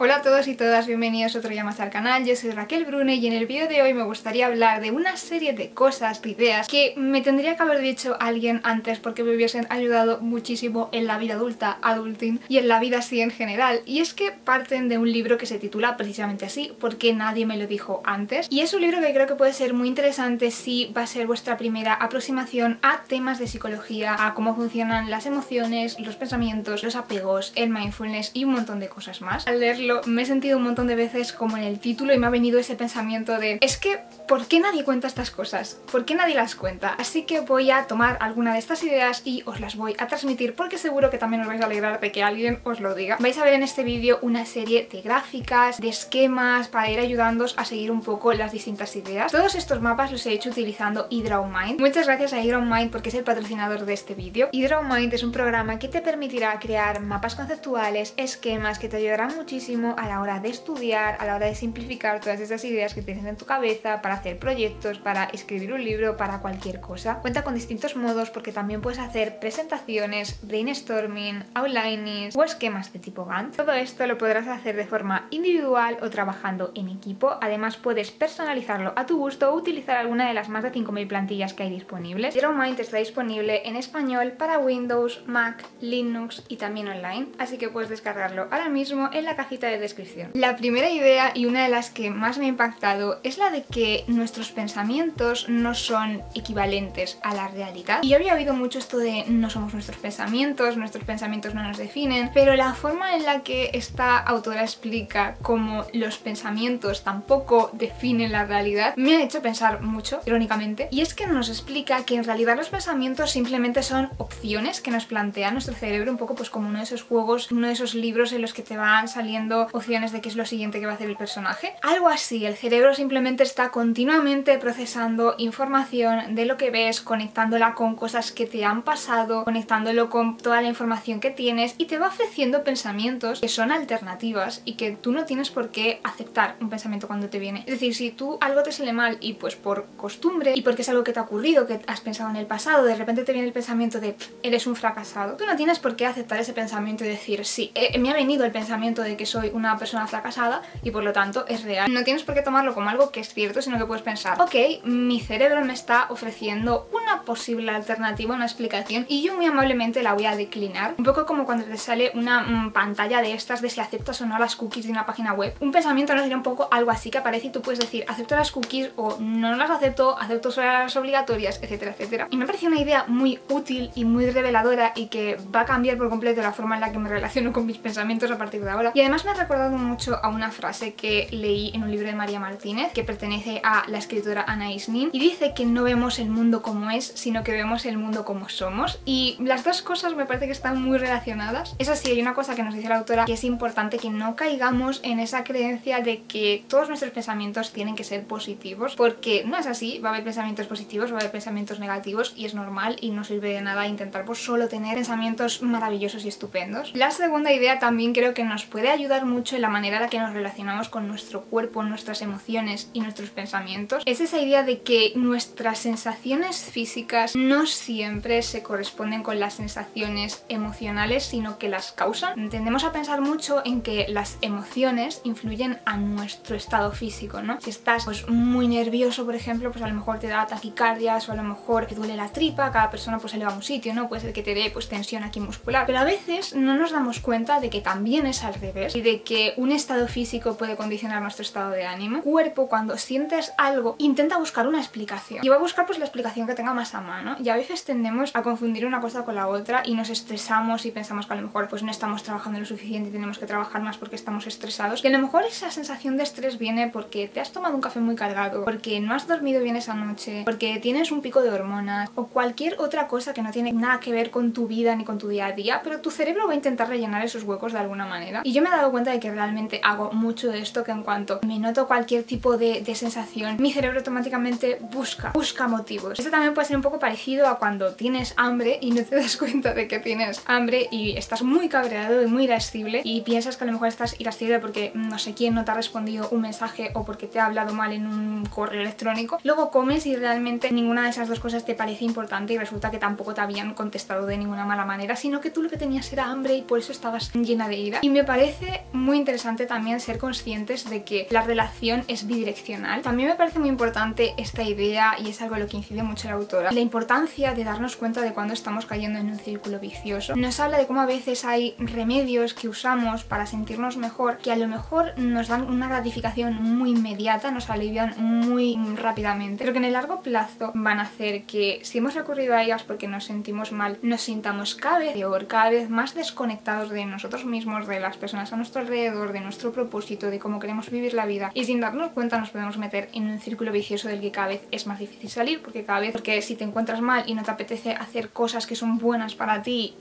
Hola a todos y todas, bienvenidos otro día más al canal. Yo soy Raquel Brune y en el vídeo de hoy me gustaría hablar de una serie de cosas, de ideas que me tendría que haber dicho alguien antes porque me hubiesen ayudado muchísimo en la vida adulta, adulting, y en la vida así en general. Y es que parten de un libro que se titula precisamente así, porque nadie me lo dijo antes. Y es un libro que creo que puede ser muy interesante si va a ser vuestra primera aproximación a temas de psicología, a cómo funcionan las emociones, los pensamientos, los apegos, el mindfulness y un montón de cosas más. Al leerlo me he sentido un montón de veces como en el título y me ha venido ese pensamiento de es que ¿por qué nadie cuenta estas cosas? ¿Por qué nadie las cuenta? Así que voy a tomar alguna de estas ideas y os las voy a transmitir porque seguro que también os vais a alegrar de que alguien os lo diga. Vais a ver en este vídeo una serie de gráficas, de esquemas para ir ayudándoos a seguir un poco las distintas ideas. Todos estos mapas los he hecho utilizando HydraUnMind. Muchas gracias a HydraUnMind porque es el patrocinador de este vídeo. HydraUnMind es un programa que te permitirá crear mapas conceptuales, esquemas que te ayudarán muchísimo a la hora de estudiar, a la hora de simplificar todas esas ideas que tienes en tu cabeza, para hacer proyectos, para escribir un libro, para cualquier cosa. Cuenta con distintos modos porque también puedes hacer presentaciones, brainstorming, outlining o esquemas de tipo Gantt. Todo esto lo podrás hacer de forma individual o trabajando en equipo. Además puedes personalizarlo a tu gusto o utilizar alguna de las más de 5000 plantillas que hay disponibles. HydraUnMind está disponible en español para Windows, Mac, Linux y también online, así que puedes descargarlo ahora mismo en la cajita de descripción. La primera idea y una de las que más me ha impactado es la de que nuestros pensamientos no son equivalentes a la realidad. Y yo había oído mucho esto de no somos nuestros pensamientos no nos definen, pero la forma en la que esta autora explica cómo los pensamientos tampoco definen la realidad me ha hecho pensar mucho, irónicamente, y es que nos explica que en realidad los pensamientos simplemente son opciones que nos plantea nuestro cerebro, un poco pues como uno de esos juegos, uno de esos libros en los que te van saliendo opciones de qué es lo siguiente que va a hacer el personaje. Algo así, el cerebro simplemente está continuamente procesando información de lo que ves, conectándola con cosas que te han pasado, conectándolo con toda la información que tienes y te va ofreciendo pensamientos que son alternativas y que tú no tienes por qué aceptar un pensamiento cuando te viene. Es decir, si tú algo te sale mal y pues por costumbre y porque es algo que te ha ocurrido, que has pensado en el pasado, de repente te viene el pensamiento de eres un fracasado, tú no tienes por qué aceptar ese pensamiento y decir sí, me ha venido el pensamiento de que soy una persona fracasada y por lo tanto es real. No tienes por qué tomarlo como algo que es cierto, sino que puedes pensar ok, mi cerebro me está ofreciendo una posible alternativa, una explicación y yo muy amablemente la voy a declinar. Un poco como cuando te sale una pantalla de estas de si aceptas o no las cookies de una página web. Un pensamiento no sería un poco algo así que aparece y tú puedes decir acepto las cookies o no las acepto solo las obligatorias, etcétera, etcétera. Y me parece una idea muy útil y muy reveladora y que va a cambiar por completo la forma en la que me relaciono con mis pensamientos a partir de ahora. Y además me ha recordado mucho a una frase que leí en un libro de María Martínez que pertenece a la escritora Anaïs Nin y dice que no vemos el mundo como es, sino que vemos el mundo como somos, y las dos cosas me parece que están muy relacionadas. Eso sí, hay una cosa que nos dice la autora que es importante que no caigamos en esa creencia de que todos nuestros pensamientos tienen que ser positivos, porque no es así. Va a haber pensamientos positivos, va a haber pensamientos negativos y es normal y no sirve de nada intentar por solo tener pensamientos maravillosos y estupendos. La segunda idea también creo que nos puede ayudar mucho en la manera en la que nos relacionamos con nuestro cuerpo, nuestras emociones y nuestros pensamientos. Es esa idea de que nuestras sensaciones físicas no siempre se corresponden con las sensaciones emocionales, sino que las causan. Tendemos a pensar mucho en que las emociones influyen a nuestro estado físico, ¿no? Si estás pues muy nervioso, por ejemplo, pues a lo mejor te da taquicardias o a lo mejor te duele la tripa, cada persona pues se le va a un sitio, ¿no? Puede ser que te dé pues tensión aquí muscular, pero a veces no nos damos cuenta de que también es al revés y de que un estado físico puede condicionar nuestro estado de ánimo. El cuerpo, cuando sientes algo, intenta buscar una explicación y va a buscar pues la explicación que tenga más a mano, y a veces tendemos a confundir una cosa con la otra y nos estresamos y pensamos que a lo mejor pues no estamos trabajando lo suficiente y tenemos que trabajar más porque estamos estresados, y a lo mejor esa sensación de estrés viene porque te has tomado un café muy cargado, porque no has dormido bien esa noche, porque tienes un pico de hormonas o cualquier otra cosa que no tiene nada que ver con tu vida ni con tu día a día, pero tu cerebro va a intentar rellenar esos huecos de alguna manera. Y yo me he dado cuenta de que realmente hago mucho de esto, que en cuanto me noto cualquier tipo de sensación, mi cerebro automáticamente busca motivos. Esto también puede ser un poco parecido a cuando tienes hambre y no te das cuenta de que tienes hambre y estás muy cabreado y muy irascible y piensas que a lo mejor estás irascible porque no sé quién no te ha respondido un mensaje o porque te ha hablado mal en un correo electrónico. Luego comes y realmente ninguna de esas dos cosas te parece importante y resulta que tampoco te habían contestado de ninguna mala manera, sino que tú lo que tenías era hambre y por eso estabas llena de ira. Y me parece muy interesante también ser conscientes de que la relación es bidireccional. También me parece muy importante esta idea, y es algo en lo que incide mucho la autora, la importancia de darnos cuenta de cuando estamos cayendo en un círculo vicioso. Nos habla de cómo a veces hay remedios que usamos para sentirnos mejor, que a lo mejor nos dan una gratificación muy inmediata, nos alivian muy rápidamente, pero que en el largo plazo van a hacer que, si hemos recurrido a ellas porque nos sentimos mal, nos sintamos cada vez peor, cada vez más desconectados de nosotros mismos, de las personas a nuestro alrededor, de nuestro propósito, de cómo queremos vivir la vida, y sin darnos cuenta nos podemos meter en un círculo vicioso del que cada vez es más difícil salir, porque si te encuentras mal y no te apetece hacer cosas que son buenas para ti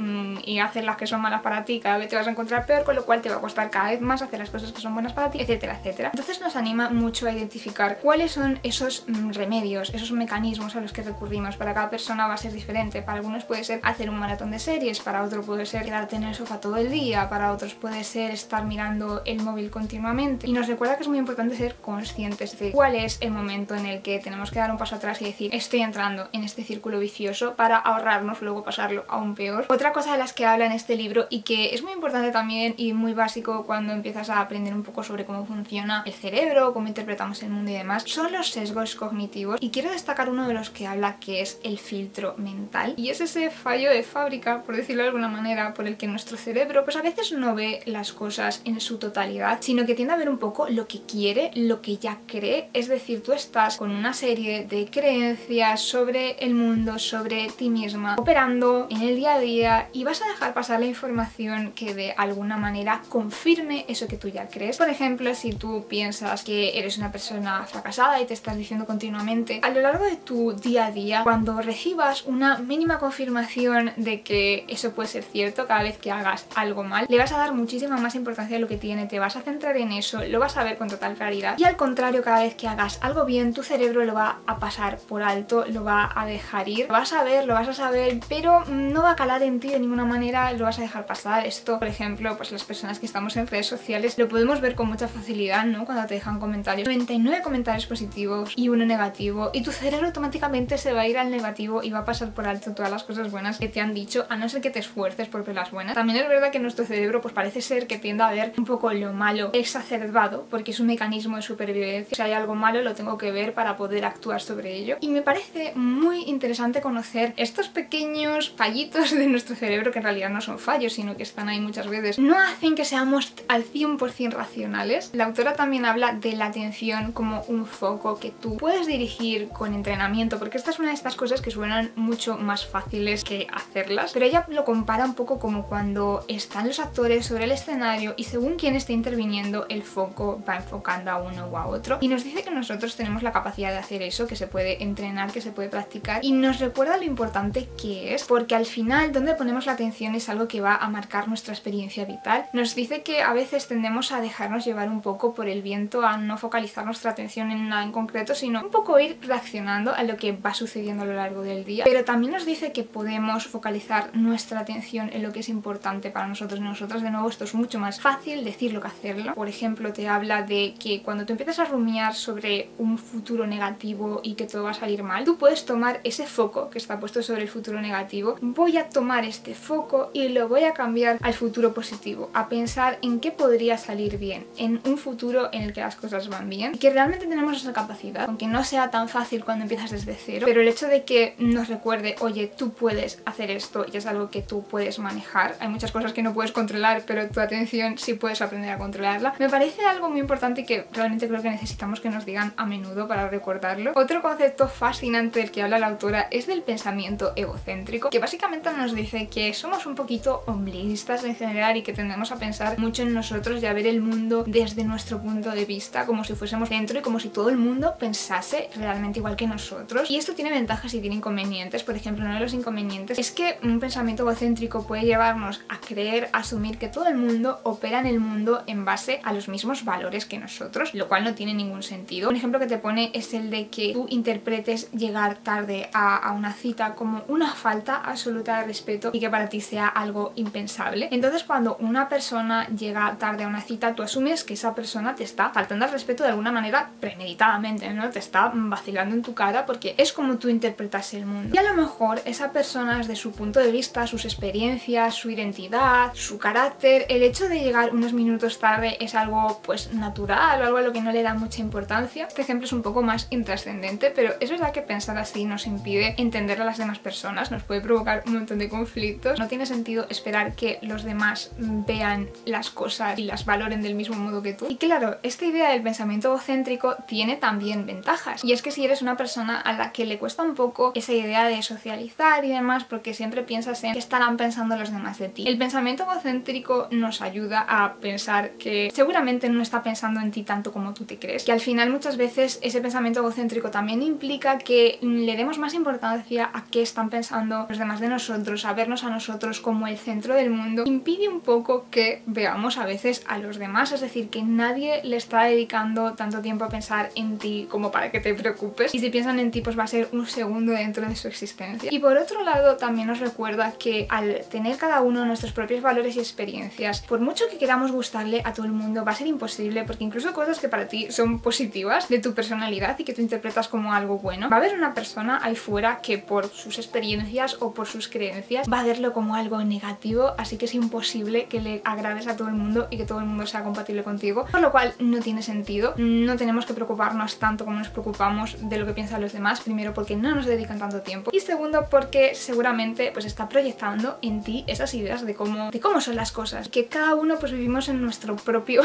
y hacer las que son malas para ti, cada vez te vas a encontrar peor, con lo cual te va a costar cada vez más hacer las cosas que son buenas para ti, etcétera, etcétera. Entonces nos anima mucho a identificar cuáles son esos remedios, esos mecanismos a los que recurrimos. Para cada persona va a ser diferente. Para algunos puede ser hacer un maratón de series, para otro puede ser quedarte en el sofá todo el día, para otros puede ser estar mirando el móvil continuamente. Y nos recuerda que es muy importante ser conscientes de cuál es el momento en el que tenemos que dar un paso atrás y decir, estoy entrando en este círculo vicioso, para ahorrarnos luego pasarlo aún peor. Otra cosa de las que habla en este libro, y que es muy importante también y muy básico cuando empiezas a aprender un poco sobre cómo funciona el cerebro, cómo interpretamos el mundo y demás, son los sesgos cognitivos. Y quiero destacar uno de los que habla, que es el filtro mental, y es ese fallo de fábrica, por decirlo de alguna manera, por el que nuestro cerebro pues a veces no ve las cosas en su totalidad, sino que tiende a ver un poco lo que quiere, lo que ya cree. Es decir, tú estás con una serie de creencias sobre el mundo, sobre ti misma, operando en el día a día, y vas a dejar pasar la información que de alguna manera confirme eso que tú ya crees. Por ejemplo, si tú piensas que eres una persona fracasada y te estás diciendo continuamente, a lo largo de tu día a día, cuando recibas una mínima confirmación de que eso puede ser cierto, cada vez que hagas algo mal, le vas a dar muchísima más importancia a lo que tiene, te vas a centrar en eso, lo vas a ver con total claridad. Y al contrario, cada vez que hagas algo bien, tu cerebro lo va a pasar por alto, lo va a dejar ir, lo vas a ver, lo vas a saber, pero no va a calar en ti de ninguna manera, lo vas a dejar pasar. Esto, por ejemplo, pues las personas que estamos en redes sociales lo podemos ver con mucha facilidad, ¿no? Cuando te dejan comentarios, 99 comentarios positivos y uno negativo, y tu cerebro automáticamente se va a ir al negativo y va a pasar por alto todas las cosas buenas que te han dicho, a no ser que te esfuerces por ver las buenas. También es verdad que nuestro cerebro pues parece ser que tiende a ver un poco lo malo exacerbado, porque es un mecanismo de supervivencia. Si hay algo malo lo tengo que ver para poder actuar sobre ello, y me parece muy interesante conocer estos pequeños fallitos de nuestro cerebro, que en realidad no son fallos, sino que están ahí muchas veces, no hacen que seamos al 100% racionales. La autora también habla de la atención como un foco que tú puedes dirigir con entrenamiento, porque esta es una de estas cosas que suenan mucho más fáciles que hacerlas, pero ella lo compara un poco como cuando están los actores sobre el escenario y según quién esté interviniendo, el foco va enfocando a uno o a otro, y nos dice que nosotros tenemos la capacidad de hacer eso, que se puede entrenar, que se puede practicar, y nos recuerda lo importante que es, porque al final donde ponemos la atención es algo que va a marcar nuestra experiencia vital. Nos dice que a veces tendemos a dejarnos llevar un poco por el viento, a no focalizar nuestra atención en nada en concreto, sino un poco ir reaccionando a lo que va sucediendo a lo largo del día. Pero también nos dice que podemos focalizar nuestra atención en lo que es importante para nosotros y nosotras. De nuevo, esto es mucho más fácil decirlo que hacerlo. Por ejemplo, te habla de que cuando tú empiezas a rumiar sobre un futuro negativo y que todo va a salir mal, tú puedes tomar ese foco que está puesto sobre el futuro negativo, voy a tomar este foco y lo voy a cambiar al futuro positivo, a pensar en qué podría salir bien, en un futuro en el que las cosas van bien, y que realmente tenemos esa capacidad, aunque no sea tan fácil cuando empiezas desde cero, pero el hecho de que nos recuerde, oye, tú puedes hacer esto y es algo que tú puedes manejar. Hay muchas cosas que no puedes controlar, pero tu atención sí puedes aprender a controlarla. Me parece algo muy importante que realmente creo que necesitamos que nos digan a menudo para recordarlo. Otro concepto fascinante del que habla la autora es del pensamiento egocéntrico, que básicamente nos dice que somos un poquito ombliguistas en general y que tendemos a pensar mucho en nosotros y a ver el mundo desde nuestro punto de vista, como si fuésemos centro y como si todo el mundo pensase realmente igual que nosotros. Y esto tiene ventajas y tiene inconvenientes. Por ejemplo, uno de los inconvenientes es que un pensamiento egocéntrico puede llevarnos a creer, asumir que todo el mundo opera en el mundo en base a los mismos valores que nosotros, lo cual no tiene ningún sentido. Un ejemplo que te pone es el de que tú interpretes llegar tarde a una cita como una falta absoluta de respeto y que para ti sea algo impensable. Entonces, cuando una persona llega tarde a una cita, tú asumes que esa persona te está faltando al respeto de alguna manera premeditadamente, ¿no? Te está vacilando en tu cara porque es como tú interpretas el mundo. Y a lo mejor esa persona, desde su punto de vista, sus experiencias, su identidad, su carácter, el hecho de llegar llegar unos minutos tarde es algo pues natural o algo a lo que no le da mucha importancia. Este ejemplo es un poco más intrascendente, pero es verdad que pensar así nos impide entender a las demás personas, nos puede provocar un montón de conflictos. No tiene sentido esperar que los demás vean las cosas y las valoren del mismo modo que tú. Y claro, esta idea del pensamiento egocéntrico tiene también ventajas, y es que si eres una persona a la que le cuesta un poco esa idea de socializar y demás porque siempre piensas en qué estarán pensando los demás de ti, el pensamiento egocéntrico nos ayuda a pensar que seguramente no está pensando en ti tanto como tú te crees, que al final muchas veces ese pensamiento egocéntrico también implica que le demos más importancia a qué están pensando los demás de nosotros, a vernos a nosotros como el centro del mundo. Impide un poco que veamos a veces a los demás, es decir, que nadie le está dedicando tanto tiempo a pensar en ti como para que te preocupes, y si piensan en ti pues va a ser un segundo dentro de su existencia. Y por otro lado también nos recuerda que al tener cada uno nuestros propios valores y experiencias, por mucho que queramos gustarle a todo el mundo va a ser imposible, porque incluso cosas que para ti son positivas de tu personalidad y que tú interpretas como algo bueno, va a haber una persona ahí fuera que por sus experiencias o por sus creencias va a verlo como algo negativo, así que es imposible que le agrades a todo el mundo y que todo el mundo sea compatible contigo, por lo cual no tiene sentido. No tenemos que preocuparnos tanto como nos preocupamos de lo que piensan los demás, primero porque no nos dedican tanto tiempo y segundo porque seguramente pues está proyectando en ti esas ideas de cómo son las cosas, que cada uno pues vivimos en nuestro propio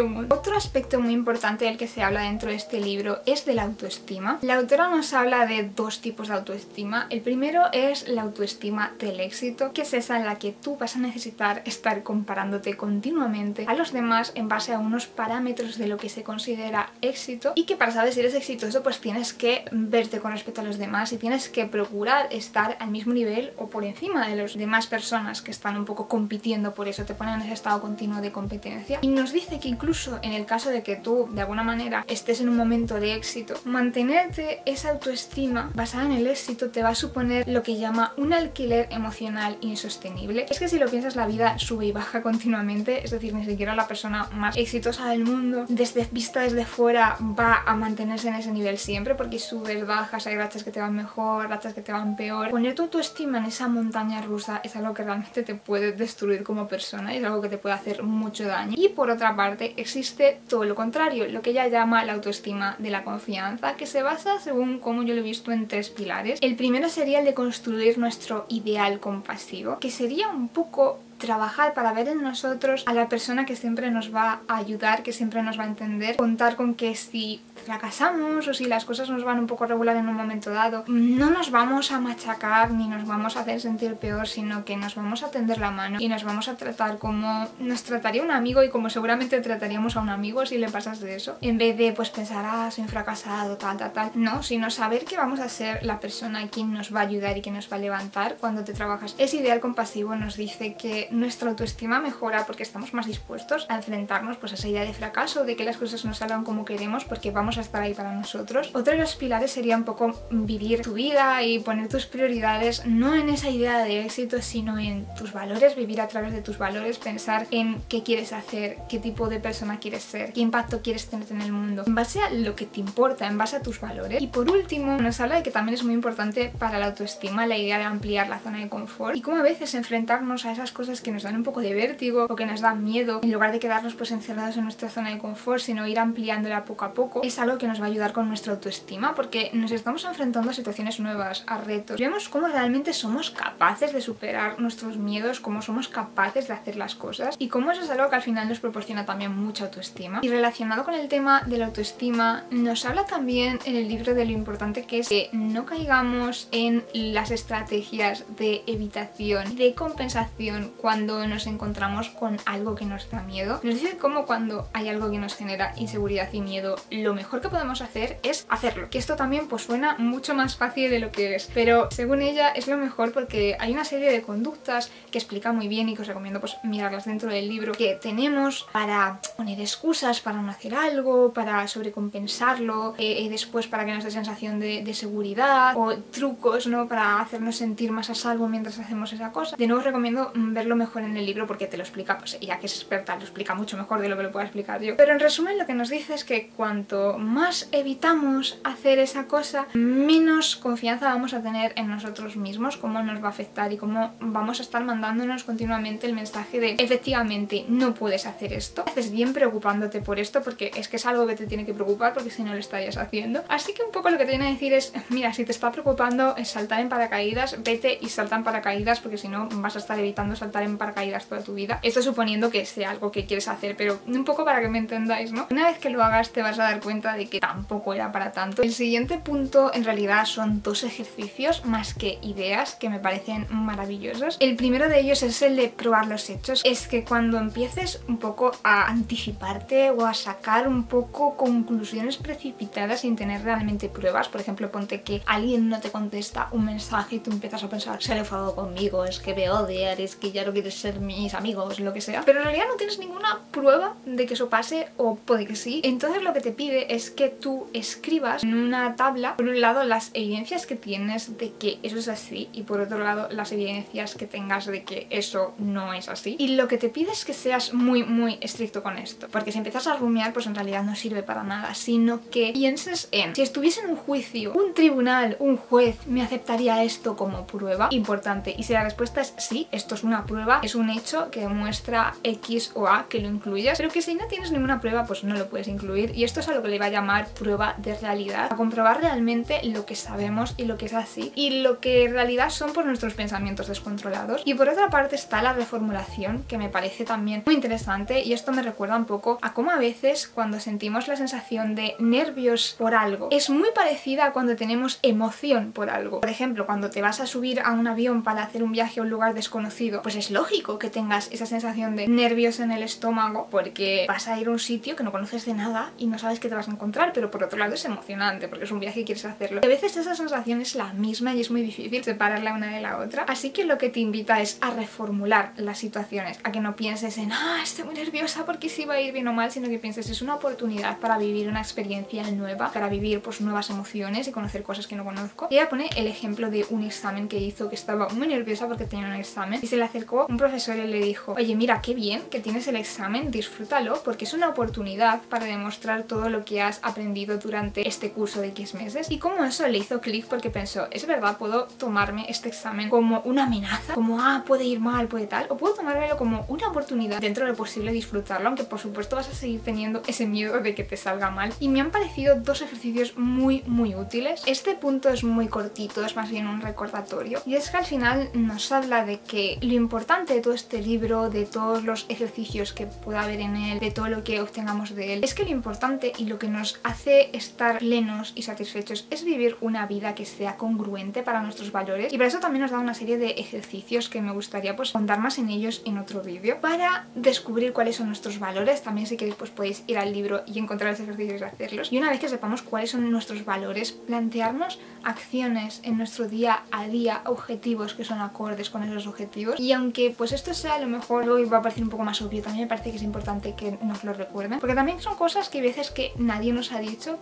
mundo. Otro aspecto muy importante del que se habla dentro de este libro es de la autoestima. La autora nos habla de dos tipos de autoestima. El primero es la autoestima del éxito, que es esa en la que tú vas a necesitar estar comparándote continuamente a los demás en base a unos parámetros de lo que se considera éxito, y que para saber si eres exitoso pues tienes que verte con respecto a los demás y tienes que procurar estar al mismo nivel o por encima de las demás personas que están un poco compitiendo por eso, te ponen en ese estado continuo de competencia. Y nos dice que incluso en el caso de que tú de alguna manera estés en un momento de éxito, mantenerte esa autoestima basada en el éxito te va a suponer lo que llama un alquiler emocional insostenible. Es que si lo piensas, la vida sube y baja continuamente, es decir, ni siquiera la persona más exitosa del mundo vista desde fuera va a mantenerse en ese nivel siempre, porque subes, bajas, hay rachas que te van mejor, rachas que te van peor. Poner tu autoestima en esa montaña rusa es algo que realmente te puede destruir como persona y es algo que te puede hacer mucho daño. Y por otra parte existe todo lo contrario, lo que ella llama la autoestima de la confianza, que se basa, según como yo lo he visto, en tres pilares. El primero sería el de construir nuestro ideal compasivo, que sería un poco trabajar para ver en nosotros a la persona que siempre nos va a ayudar, que siempre nos va a entender, contar con que si fracasamos o si las cosas nos van un poco regular en un momento dado, no nos vamos a machacar ni nos vamos a hacer sentir peor, sino que nos vamos a tender la mano y nos vamos a tratar como nos trataría un amigo y como seguramente trataríamos a un amigo si le pasas de eso, en vez de pues pensar, ah, soy un fracasado, tal, no, sino saber que vamos a ser la persona quien nos va a ayudar y que nos va a levantar cuando te trabajas. Ese ideal compasivo nos dice que nuestra autoestima mejora porque estamos más dispuestos a enfrentarnos pues a esa idea de fracaso, de que las cosas no salgan como queremos, porque vamos a estar ahí para nosotros. Otro de los pilares sería un poco vivir tu vida y poner tus prioridades no en esa idea de éxito, sino en tus valores, vivir a través de tus valores, pensar en qué quieres hacer, qué tipo de persona quieres ser, qué impacto quieres tener en el mundo, en base a lo que te importa, en base a tus valores. Y por último, nos habla de que también es muy importante para la autoestima la idea de ampliar la zona de confort y cómo a veces enfrentarnos a esas cosas que nos dan un poco de vértigo o que nos dan miedo, en lugar de quedarnos pues encerrados en nuestra zona de confort, sino ir ampliándola poco a poco, es algo que nos va a ayudar con nuestra autoestima, porque nos estamos enfrentando a situaciones nuevas, a retos. Vemos cómo realmente somos capaces de superar nuestros miedos, cómo somos capaces de hacer las cosas y cómo eso es algo que al final nos proporciona también mucha autoestima. Y relacionado con el tema de la autoestima, nos habla también en el libro de lo importante que es que no caigamos en las estrategias de evitación y de compensación cuando nos encontramos con algo que nos da miedo. Nos dice cómo cuando hay algo que nos genera inseguridad y miedo, lo mejor que podemos hacer es hacerlo. Que esto también pues suena mucho más fácil de lo que es, pero según ella es lo mejor porque hay una serie de conductas que explica muy bien y que os recomiendo pues mirarlas dentro del libro, que tenemos para poner excusas para no hacer algo, para sobrecompensarlo y después para que nos dé sensación de seguridad, o trucos, ¿no?, para hacernos sentir más a salvo mientras hacemos esa cosa. De nuevo os recomiendo verlo mejor en el libro porque te lo explica, pues ella que es experta lo explica mucho mejor de lo que lo pueda explicar yo. Pero en resumen lo que nos dice es que cuanto más evitamos hacer esa cosa, menos confianza vamos a tener en nosotros mismos, cómo nos va a afectar y cómo vamos a estar mandándonos continuamente el mensaje de efectivamente no puedes hacer esto. Haces bien preocupándote por esto porque es que es algo que te tiene que preocupar porque si no lo estarías haciendo. Así que un poco lo que te viene a decir es, mira, si te está preocupando es saltar en paracaídas, vete y salta en paracaídas porque si no vas a estar evitando saltar en paracaídas toda tu vida. Esto suponiendo que sea algo que quieres hacer, pero un poco para que me entendáis, ¿no? Una vez que lo hagas te vas a dar cuenta de que tampoco era para tanto. El siguiente punto en realidad son 2 ejercicios más que ideas que me parecen maravillosos. El primero de ellos es el de probar los hechos. Es que cuando empieces un poco a anticiparte o a sacar un poco conclusiones precipitadas sin tener realmente pruebas, por ejemplo, ponte que alguien no te contesta un mensaje y tú empiezas a pensar, se ha enfadado conmigo, es que me odia, es que ya no quieres ser mis amigos, lo que sea, pero en realidad no tienes ninguna prueba de que eso pase o puede que sí. Entonces lo que te pide es que tú escribas en una tabla, por un lado las evidencias que tienes de que eso es así y por otro lado las evidencias que tengas de que eso no es así. Y lo que te pide es que seas muy estricto con esto, porque si empiezas a rumiar pues en realidad no sirve para nada, sino que pienses en, si estuviese en un juicio, un tribunal, un juez, ¿me aceptaría esto como prueba? Importante. Y si la respuesta es sí, esto es una prueba, es un hecho que demuestra X o A, que lo incluyas, pero que si no tienes ninguna prueba pues no lo puedes incluir. Y esto es a lo que le va a llamar prueba de realidad, a comprobar realmente lo que sabemos y lo que es así y lo que en realidad son por nuestros pensamientos descontrolados. Y por otra parte está la reformulación, que me parece también muy interesante, y esto me recuerda un poco a cómo a veces cuando sentimos la sensación de nervios por algo es muy parecida a cuando tenemos emoción por algo. Por ejemplo, cuando te vas a subir a un avión para hacer un viaje a un lugar desconocido, pues es lógico que tengas esa sensación de nervios en el estómago porque vas a ir a un sitio que no conoces de nada y no sabes qué te vas a encontrar, pero por otro lado es emocionante porque es un viaje y quieres hacerlo. A veces esa sensación es la misma y es muy difícil separarla una de la otra, así que lo que te invita es a reformular las situaciones, a que no pienses en estoy muy nerviosa porque si va a ir bien o mal, sino que pienses es una oportunidad para vivir una experiencia nueva, para vivir pues nuevas emociones y conocer cosas que no conozco. Ella pone el ejemplo de un examen que hizo, que estaba muy nerviosa porque tenía un examen y se le acercó un profesor y le dijo, oye, mira, qué bien que tienes el examen, disfrútalo porque es una oportunidad para demostrar todo lo que has aprendido durante este curso de X meses. Y como eso le hizo clic porque pensó, es verdad, puedo tomarme este examen como una amenaza, como puede ir mal, puede tal, o puedo tomármelo como una oportunidad, dentro de lo posible disfrutarlo, aunque por supuesto vas a seguir teniendo ese miedo de que te salga mal. Y me han parecido 2 ejercicios muy útiles. Este punto es muy cortito, es más bien un recordatorio, y es que al final nos habla de que lo importante de todo este libro, de todos los ejercicios que pueda haber en él, de todo lo que obtengamos de él, es que lo importante y lo que nos hace estar plenos y satisfechos es vivir una vida que sea congruente para nuestros valores, y para eso también nos da una serie de ejercicios que me gustaría pues contar más en ellos en otro vídeo, para descubrir cuáles son nuestros valores. También si queréis pues podéis ir al libro y encontrar los ejercicios y hacerlos, y una vez que sepamos cuáles son nuestros valores, plantearnos acciones en nuestro día a día, objetivos que son acordes con esos objetivos. Y aunque pues esto sea a lo mejor hoy va a parecer un poco más obvio, también me parece que es importante que nos lo recuerden, porque también son cosas que hay veces que nadie nos ha dicho,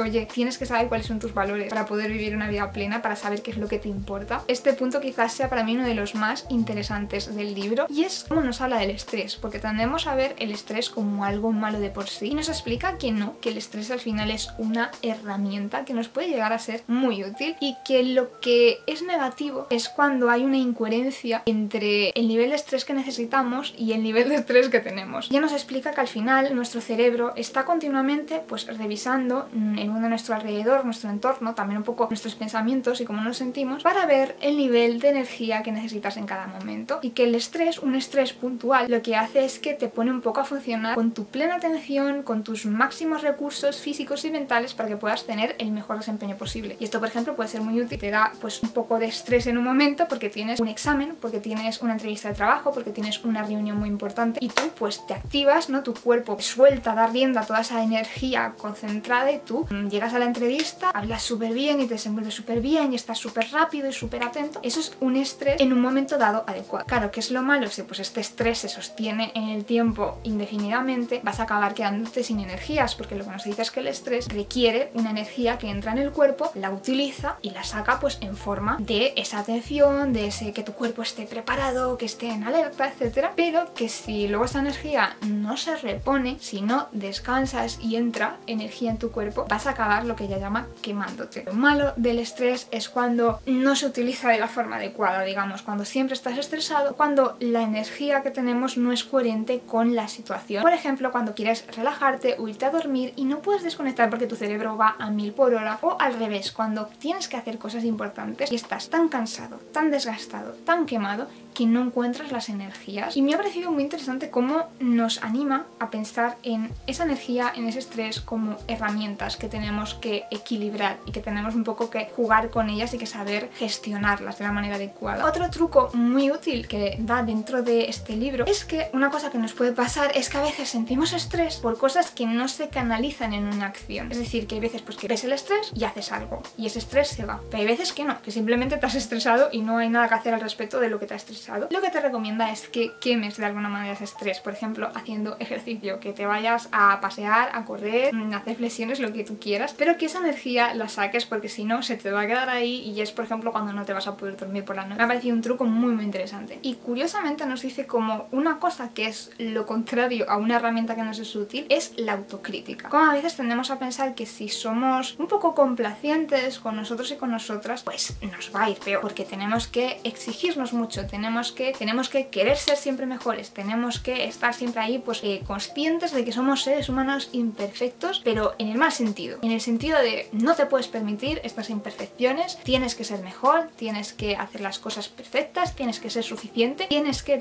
oye, tienes que saber cuáles son tus valores para poder vivir una vida plena, para saber qué es lo que te importa. Este punto quizás sea para mí uno de los más interesantes del libro, y es cómo nos habla del estrés, porque tendemos a ver el estrés como algo malo de por sí, y nos explica que no, que el estrés al final es una herramienta que nos puede llegar a ser muy útil, y que lo que es negativo es cuando hay una incoherencia entre el nivel de estrés que necesitamos y el nivel de estrés que tenemos. Ya nos explica que al final nuestro cerebro está continuamente pues revisando el mundo a nuestro alrededor, nuestro entorno, también un poco nuestros pensamientos y cómo nos sentimos, para ver el nivel de energía que necesitas en cada momento, y que el estrés, un estrés puntual, lo que hace es que te pone un poco a funcionar con tu plena atención, con tus máximos recursos físicos y mentales para que puedas tener el mejor desempeño posible. Y esto por ejemplo puede ser muy útil, te da pues un poco de estrés en un momento porque tienes un examen, porque tienes una entrevista de trabajo, porque tienes una reunión muy importante, y tú pues te activas, ¿no? Tu cuerpo suelta, da rienda a toda esa energía concentrada, y tú llegas a la entrevista, hablas súper bien y te desenvuelves súper bien y estás súper rápido y súper atento. Eso es un estrés en un momento dado adecuado. Claro, ¿qué es lo malo? Si pues este estrés se sostiene en el tiempo indefinidamente, vas a acabar quedándote sin energías, porque lo que nos dice es que el estrés requiere una energía que entra en el cuerpo, la utiliza y la saca pues en forma de esa atención, de ese que tu cuerpo esté preparado, concentrado, que esté en alerta, etcétera, pero que si luego esa energía no se repone, si no descansas y entra energía en tu cuerpo, vas a acabar lo que ella llama quemándote. Lo malo del estrés es cuando no se utiliza de la forma adecuada, digamos, cuando siempre estás estresado, cuando la energía que tenemos no es coherente con la situación. Por ejemplo, cuando quieres relajarte o irte a dormir y no puedes desconectar porque tu cerebro va a 1000 por hora, o al revés, cuando tienes que hacer cosas importantes y estás tan cansado, tan desgastado, tan quemado, que no encuentras las energías. Y me ha parecido muy interesante cómo nos anima a pensar en esa energía, en ese estrés, como herramientas que tenemos que equilibrar y que tenemos un poco que jugar con ellas y que saber gestionarlas de la manera adecuada. Otro truco muy útil que da dentro de este libro es que una cosa que nos puede pasar es que a veces sentimos estrés por cosas que no se canalizan en una acción. Es decir, que hay veces pues que ves el estrés y haces algo y ese estrés se va. Pero hay veces que no, que simplemente te has estresado y no hay nada que hacer al respecto de lo que te ha estresado. Lo que te recomienda es que quemes de alguna manera ese estrés, por ejemplo, haciendo ejercicio, que te vayas a pasear, a correr, a hacer flexiones, lo que tú quieras, pero que esa energía la saques porque si no se te va a quedar ahí y es, por ejemplo, cuando no te vas a poder dormir por la noche. Me ha parecido un truco muy interesante. Y curiosamente nos dice como una cosa que es lo contrario a una herramienta que nos es útil es la autocrítica. Como a veces tendemos a pensar que si somos un poco complacientes con nosotros y con nosotras, pues nos va a ir peor, porque tenemos que exigirnos mucho, tenemos que querer ser siempre mejores, tenemos que estar siempre ahí pues conscientes de que somos seres humanos imperfectos, pero en el mal sentido, en el sentido de no te puedes permitir estas imperfecciones, tienes que ser mejor, tienes que hacer las cosas perfectas, tienes que ser suficiente, tienes que.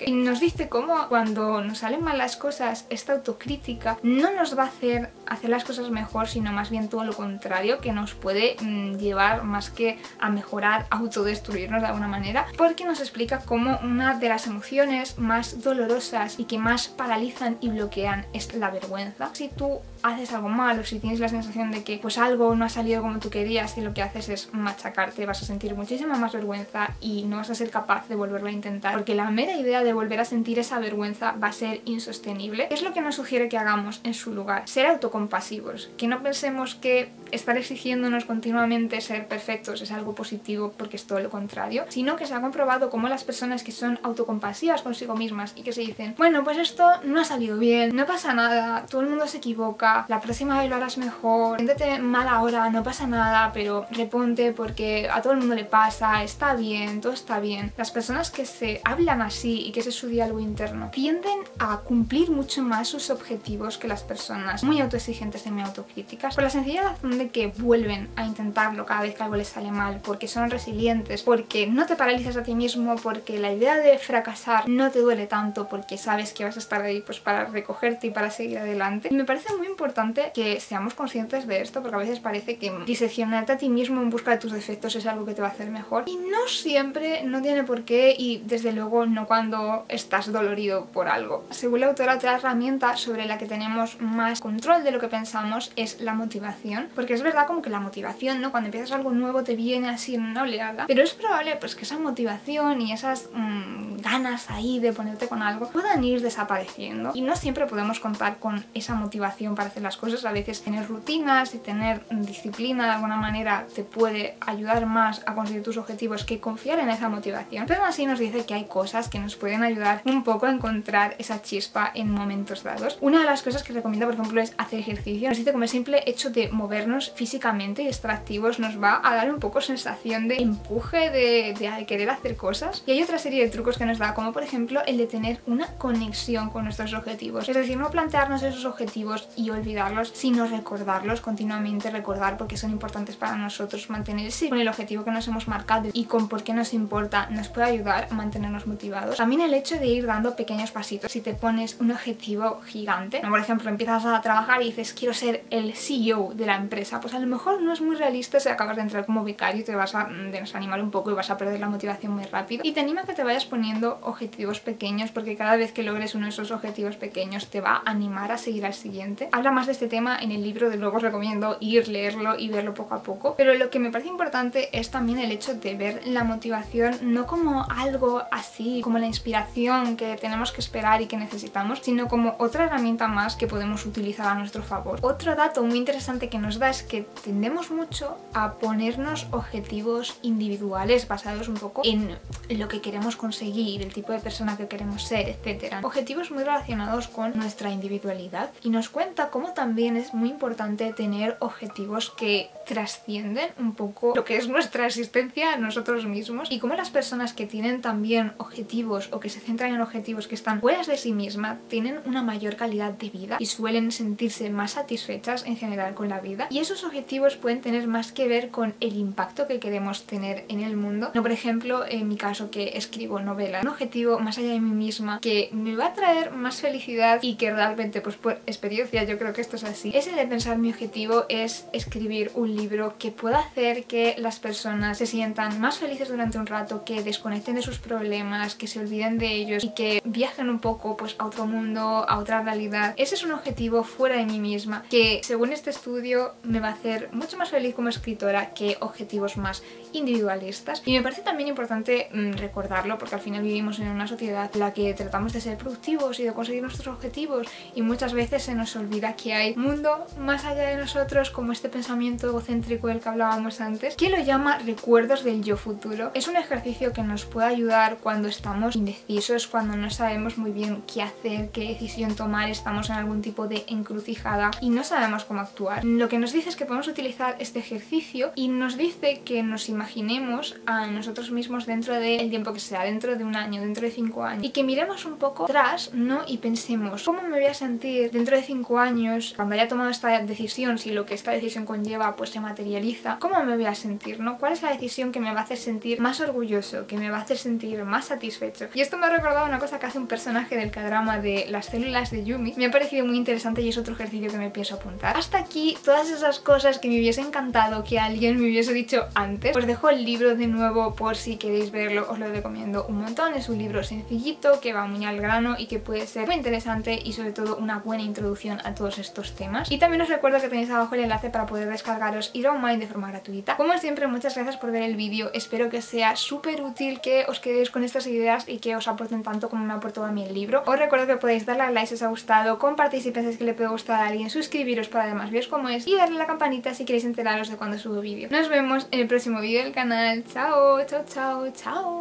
Y nos dice cómo cuando nos salen mal las cosas, esta autocrítica no nos va a hacer las cosas mejor, sino más bien todo lo contrario, que nos puede llevar más que a mejorar, a autodestruirnos de alguna manera, porque nos explica cómo una de las emociones más dolorosas y que más paralizan y bloquean es la vergüenza. Si tú haces algo mal o si tienes la sensación de que pues algo no ha salido como tú querías y lo que haces es machacarte, vas a sentir muchísima más vergüenza y no vas a ser capaz de volverlo a intentar, porque la mera idea de volver a sentir esa vergüenza va a ser insostenible. ¿Qué es lo que nos sugiere que hagamos en su lugar? Ser autocompasivos, que no pensemos que estar exigiéndonos continuamente ser perfectos es algo positivo, porque es todo lo contrario, sino que se ha comprobado cómo las personas que son autocompasivas consigo mismas y que se dicen, bueno, pues esto no ha salido bien, no pasa nada, todo el mundo se equivoca, la próxima vez lo harás mejor, siéntete mal ahora, no pasa nada, pero reponte porque a todo el mundo le pasa, está bien, todo está bien. Las personas que se hablan así y que ese es su diálogo interno tienden a cumplir mucho más sus objetivos que las personas muy autoexigentes y muy autocríticas, por la sencilla razón de que vuelven a intentarlo cada vez que algo les sale mal, porque son resilientes, porque no te paralizas a ti mismo, porque la idea de fracasar no te duele tanto, porque sabes que vas a estar ahí pues para recogerte y para seguir adelante. Y me parece muy importante que seamos conscientes de esto, porque a veces parece que diseccionarte a ti mismo en busca de tus defectos es algo que te va a hacer mejor, y no siempre, no tiene por qué, y desde luego no cuando estás dolorido por algo. Según la autora, otra herramienta sobre la que tenemos más control de lo que pensamos es la motivación, porque es verdad como que la motivación, ¿no? Cuando empiezas algo nuevo te viene así en una oleada, pero es probable pues que esa motivación y esas ganas ahí de ponerte con algo puedan ir desapareciendo, y no siempre podemos contar con esa motivación para hacer las cosas. A veces tener rutinas y tener disciplina de alguna manera te puede ayudar más a conseguir tus objetivos que confiar en esa motivación, pero así nos dice que hay cosas que nos pueden ayudar un poco a encontrar esa chispa en momentos dados. Una de las cosas que recomienda, por ejemplo, es hacer ejercicio. Nos dice como el simple hecho de movernos físicamente y estar activos nos va a dar un poco sensación de empuje, de querer hacer cosas. Y hay otra serie de trucos que nos da, como por ejemplo el de tener una conexión con nuestros objetivos, es decir, no plantearnos esos objetivos y olvidarlos, sino recordarlos continuamente, recordar porque son importantes para nosotros, mantenerse con el objetivo que nos hemos marcado y con por qué nos importa, nos puede ayudar a mantenernos motivados. También el hecho de ir dando pequeños pasitos. Si te pones un objetivo gigante, por ejemplo empiezas a trabajar y dices quiero ser el CEO de la empresa, pues a lo mejor no es muy realista si acabas de entrar como becario y te vas a desanimar un poco y vas a perder la motivación muy rápido, y te anima a que te vayas poniendo poniendo objetivos pequeños, porque cada vez que logres uno de esos objetivos pequeños te va a animar a seguir al siguiente. Habla más de este tema en el libro, de luego os recomiendo ir, leerlo y verlo poco a poco, pero lo que me parece importante es también el hecho de ver la motivación no como algo así, como la inspiración que tenemos que esperar y que necesitamos, sino como otra herramienta más que podemos utilizar a nuestro favor. Otro dato muy interesante que nos da es que tendemos mucho a ponernos objetivos individuales basados un poco en lo que queremos conseguir, el tipo de persona que queremos ser, etc. Objetivos muy relacionados con nuestra individualidad, y nos cuenta cómo también es muy importante tener objetivos que trascienden un poco lo que es nuestra existencia a nosotros mismos, y cómo las personas que tienen también objetivos o que se centran en objetivos que están fuera de sí misma tienen una mayor calidad de vida y suelen sentirse más satisfechas en general con la vida, y esos objetivos pueden tener más que ver con el impacto que queremos tener en el mundo. No, por ejemplo, en mi caso, que escribo novela, un objetivo más allá de mí misma que me va a traer más felicidad y que realmente, pues por experiencia yo creo que esto es así, es el de pensar mi objetivo es escribir un libro que pueda hacer que las personas se sientan más felices durante un rato, que desconecten de sus problemas, que se olviden de ellos y que viajen un poco pues a otro mundo, a otra realidad. Ese es un objetivo fuera de mí misma que, según este estudio, me va a hacer mucho más feliz como escritora que objetivos más individualistas. Y me parece también importante recordarlo, porque al final vivimos en una sociedad en la que tratamos de ser productivos y de conseguir nuestros objetivos, y muchas veces se nos olvida que hay un mundo más allá de nosotros, como este pensamiento egocéntrico del que hablábamos antes, que lo llama recuerdos del yo futuro. Es un ejercicio que nos puede ayudar cuando estamos indecisos, cuando no sabemos muy bien qué hacer, qué decisión tomar, estamos en algún tipo de encrucijada y no sabemos cómo actuar. Lo que nos dice es que podemos utilizar este ejercicio y nos dice que nos imaginemos a nosotros mismos dentro del tiempo que sea, dentro de un año, dentro de 5 años, y que miremos un poco atrás, ¿no? Y pensemos, ¿cómo me voy a sentir dentro de 5 años cuando haya tomado esta decisión? Si lo que esta decisión conlleva pues se materializa, ¿cómo me voy a sentir, no? ¿Cuál es la decisión que me va a hacer sentir más orgulloso, que me va a hacer sentir más satisfecho? Y esto me ha recordado una cosa que hace un personaje del K-drama de Las células de Yumi. Me ha parecido muy interesante y es otro ejercicio que me pienso apuntar. Hasta aquí todas esas cosas que me hubiese encantado que alguien me hubiese dicho antes. Os dejo el libro de nuevo por si queréis verlo, os lo recomiendo un montón. Es un libro sencillito que va muy al grano y que puede ser muy interesante y sobre todo una buena introducción a todos estos temas. Y también os recuerdo que tenéis abajo el enlace para poder descargaros Hero of Mine de forma gratuita. Como siempre, muchas gracias por ver el vídeo, espero que sea súper útil, que os quedéis con estas ideas y que os aporten tanto como me ha aportado a mí el libro. Os recuerdo que podéis darle a like si os ha gustado, compartir si pensáis que le puede gustar a alguien, suscribiros para ver más vídeos como es y darle a la campanita si queréis enteraros de cuando subo vídeo. Nos vemos en el próximo vídeo del canal. Chao, chao, chao, chao.